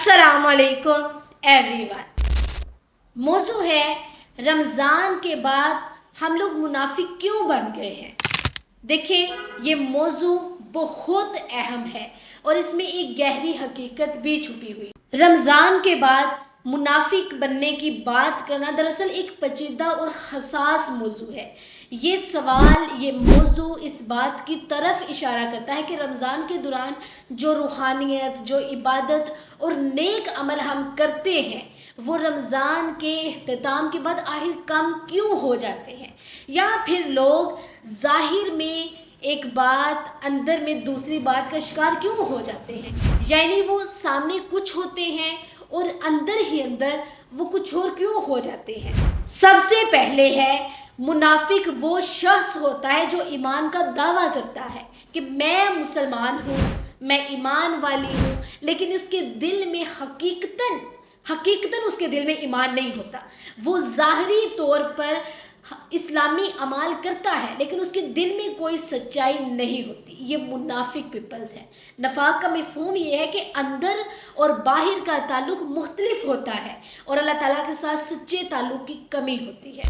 अस्सलाम वालेकुम एवरीवन। मौजू है रमज़ान के बाद हम लोग मुनाफिक क्यों बन गए हैं। देखिए, ये मौजू बहुत अहम है और इसमें एक गहरी हकीकत भी छुपी हुई। रमज़ान के बाद मुनाफिक बनने की बात करना दरअसल एक पेचीदा और हसास मौजू है। ये सवाल, ये मौजू इस बात की तरफ इशारा करता है कि रमज़ान के दौरान जो रूहानियत, जो इबादत और नेक अमल हम करते हैं वो रमज़ान के इख्तिताम के बाद आखिर कम क्यों हो जाते हैं, या फिर लोग ज़ाहिर में एक बात अंदर में दूसरी बात का शिकार क्यों हो जाते हैं। यानी वो सामने कुछ होते हैं और अंदर ही अंदर वो कुछ और क्यों हो जाते हैं। सबसे पहले है, मुनाफिक वो शख्स होता है जो ईमान का दावा करता है कि मैं मुसलमान हूँ, मैं ईमान वाली हूँ, लेकिन उसके दिल में हकीकतन उसके दिल में ईमान नहीं होता। वो ज़ाहरी तौर पर इस्लामी अमाल करता है लेकिन उसके दिल में कोई सच्चाई नहीं होती। ये मुनाफिक पीपल्स है। नफाक का मफ़हूम ये है कि अंदर और बाहर का ताल्लुक मुख्तलिफ होता है और अल्लाह ताला के साथ सच्चे ताल्लुक की कमी होती है।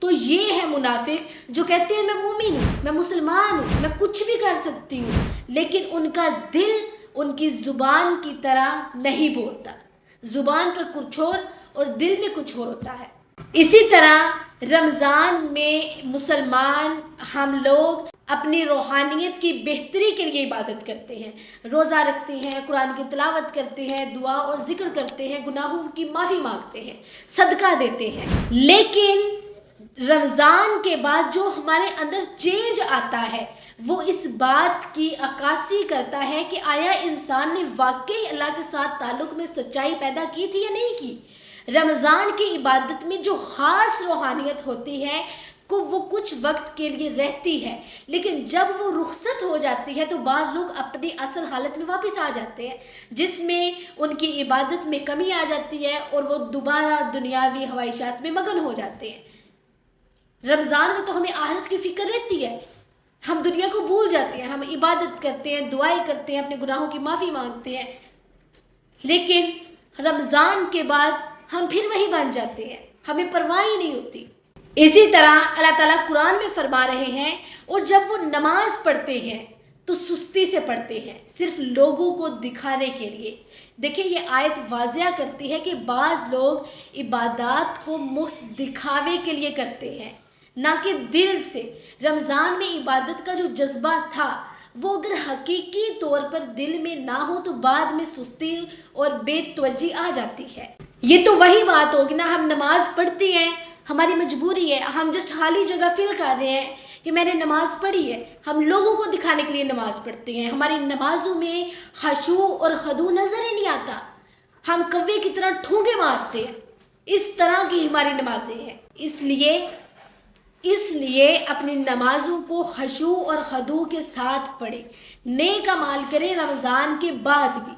तो ये है मुनाफिक जो कहते हैं मैं मोमिन हूँ, मैं मुसलमान हूँ, मैं कुछ भी कर सकती हूँ, लेकिन उनका दिल उनकी ज़ुबान की तरह नहीं बोलता। ज़ुबान पर कुछ और दिल में कुछ और होता है। इसी तरह रमज़ान में मुसलमान हम लोग अपनी रूहानियत की बेहतरी के लिए इबादत करते हैं, रोज़ा रखते हैं, कुरान की तिलावत करते हैं, दुआ और ज़िक्र करते हैं, गुनाहों की माफ़ी मांगते हैं, सदका देते हैं। लेकिन रमज़ान के बाद जो हमारे अंदर चेंज आता है वो इस बात की अक्कासी करता है कि आया इंसान ने वाकई अल्लाह के साथ ताल्लुक़ में सच्चाई पैदा की थी या नहीं की। रमज़ान की इबादत में जो ख़ास रूहानियत होती है को वो कुछ वक्त के लिए रहती है, लेकिन जब वो रुखसत हो जाती है तो बाज़ लोग अपनी असल हालत में वापस आ जाते हैं, जिसमें उनकी इबादत में कमी आ जाती है और वो दोबारा दुनियावी ख्वाहिशात में मगन हो जाते हैं। रमज़ान में तो हमें आखिरत की फ़िक्र रहती है, हम दुनिया को भूल जाते हैं, हम इबादत करते हैं, दुआएं करते हैं, अपने गुनाहों की माफ़ी मांगते हैं, लेकिन रमज़ान के बाद हम फिर वही बन जाते हैं, हमें परवाह ही नहीं होती। इसी तरह अल्लाह ताला कुरान में फरमा रहे हैं, और जब वो नमाज पढ़ते हैं तो सुस्ती से पढ़ते हैं, सिर्फ लोगों को दिखाने के लिए। देखिए, ये आयत वाज़िया करती है कि बाज़ लोग इबादत को मुफ्त दिखावे के लिए करते हैं, ना कि दिल से। रमज़ान में इबादत का जो जज्बा था वो अगर हकीकी तौर पर दिल में ना हो तो बाद में सुस्ती और बेतवज्जी आ जाती है। ये तो वही बात होगी ना, हम नमाज पढ़ते हैं, हमारी मजबूरी है, हम जस्ट खाली जगह फिल कर रहे हैं कि मैंने नमाज़ पढ़ी है, हम लोगों को दिखाने के लिए नमाज़ पढ़ते हैं। हमारी नमाज़ों में खशू और खदू नज़र ही नहीं आता, हम कव्वे की तरह ठूंगे मारते हैं। इस तरह की हमारी नमाजें हैं। इसलिए अपनी नमाज़ों को खशू और खदू के साथ पढ़े, नेक अमाल करें रमज़ान के बाद भी।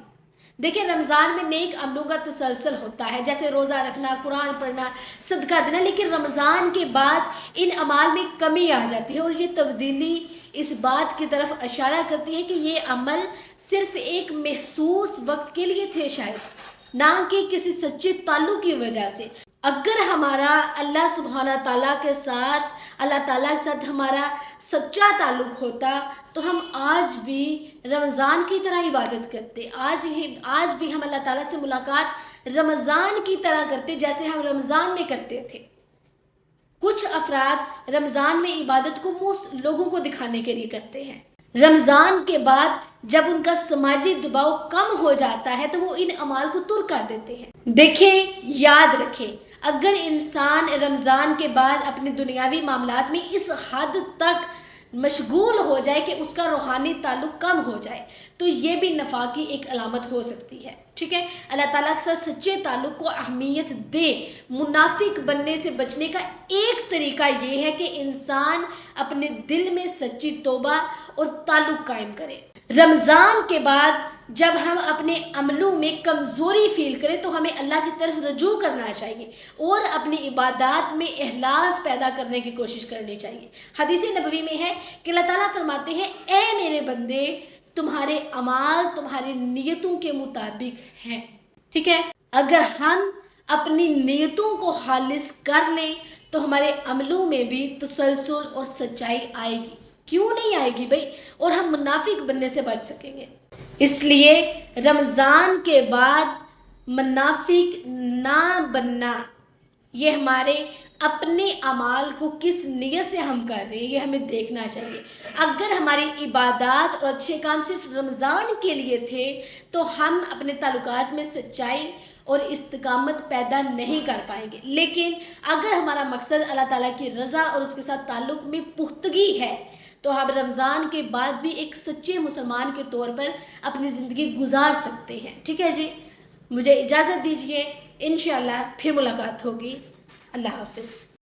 देखिए, रमज़ान में नेक अमलों का तसलसल होता है, जैसे रोज़ा रखना, कुरान पढ़ना, सदका देना, लेकिन रमज़ान के बाद इन अमाल में कमी आ जाती है और ये तब्दीली इस बात की तरफ इशारा करती है कि ये अमल सिर्फ़ एक महसूस वक्त के लिए थे शायद, ना कि किसी सच्चे ताल्लुक़ की वजह से। अगर हमारा अल्लाह सुब्हाना ताला के साथ हमारा सच्चा ताल्लुक़ होता तो हम आज भी रमज़ान की तरह इबादत करते, आज भी हम अल्लाह ताला से मुलाकात रमज़ान की तरह करते जैसे हम रमज़ान में करते थे। कुछ अफराद रमज़ान में इबादत को लोगों को दिखाने के लिए करते हैं, रमज़ान के बाद जब उनका समाजी दबाव कम हो जाता है तो वो इन अमाल को तुर्क कर देते हैं। देखें, याद रखें, अगर इंसान रमज़ान के बाद अपने दुनियावी मामलात में इस हद तक मशगूल हो जाए कि उसका रूहानी ताल्लुक़ कम हो जाए तो ये भी नफाक की एक अलामत हो सकती है। ठीक है, अल्लाह ताला के साथ सच्चे ताल्लुक़ को अहमियत दे। मुनाफिक बनने से बचने का एक तरीका ये है कि इंसान अपने दिल में सच्ची तौबा और ताल्लुक़ कायम करे। रमज़ान के बाद जब हम अपने अमलों में कमज़ोरी फ़ील करें तो हमें अल्लाह की तरफ रजू करना चाहिए और अपनी इबादत में इखलास पैदा करने की कोशिश करनी चाहिए। हदीस नबवी में है कि अल्लाह ताला फरमाते हैं, ए मेरे बंदे, تمہارے اعمال تمہاری نیتوں کے مطابق ہیں. ٹھیک ہے, اگر ہم اپنی نیتوں کو خالص کر لیں تو ہمارے عملوں میں بھی تسلسل اور سچائی آئے گی. کیوں نہیں آئے گی بھائی؟ اور ہم منافق بننے سے بچ سکیں گے. اس لیے رمضان کے بعد منافق نہ بننا, یہ ہمارے اپنے اعمال کو کس نیت سے ہم کر رہے ہیں یہ ہمیں دیکھنا چاہیے. اگر ہماری عبادات اور اچھے کام صرف رمضان کے لیے تھے تو ہم اپنے تعلقات میں سچائی اور استقامت پیدا نہیں کر پائیں گے. لیکن اگر ہمارا مقصد اللہ تعالیٰ کی رضا اور اس کے ساتھ تعلق میں پختگی ہے تو ہم رمضان کے بعد بھی ایک سچے مسلمان کے طور پر اپنی زندگی گزار سکتے ہیں. ٹھیک ہے جی, مجھے اجازت دیجیے, انشاءاللہ پھر ملاقات ہوگی. اللہ حافظ.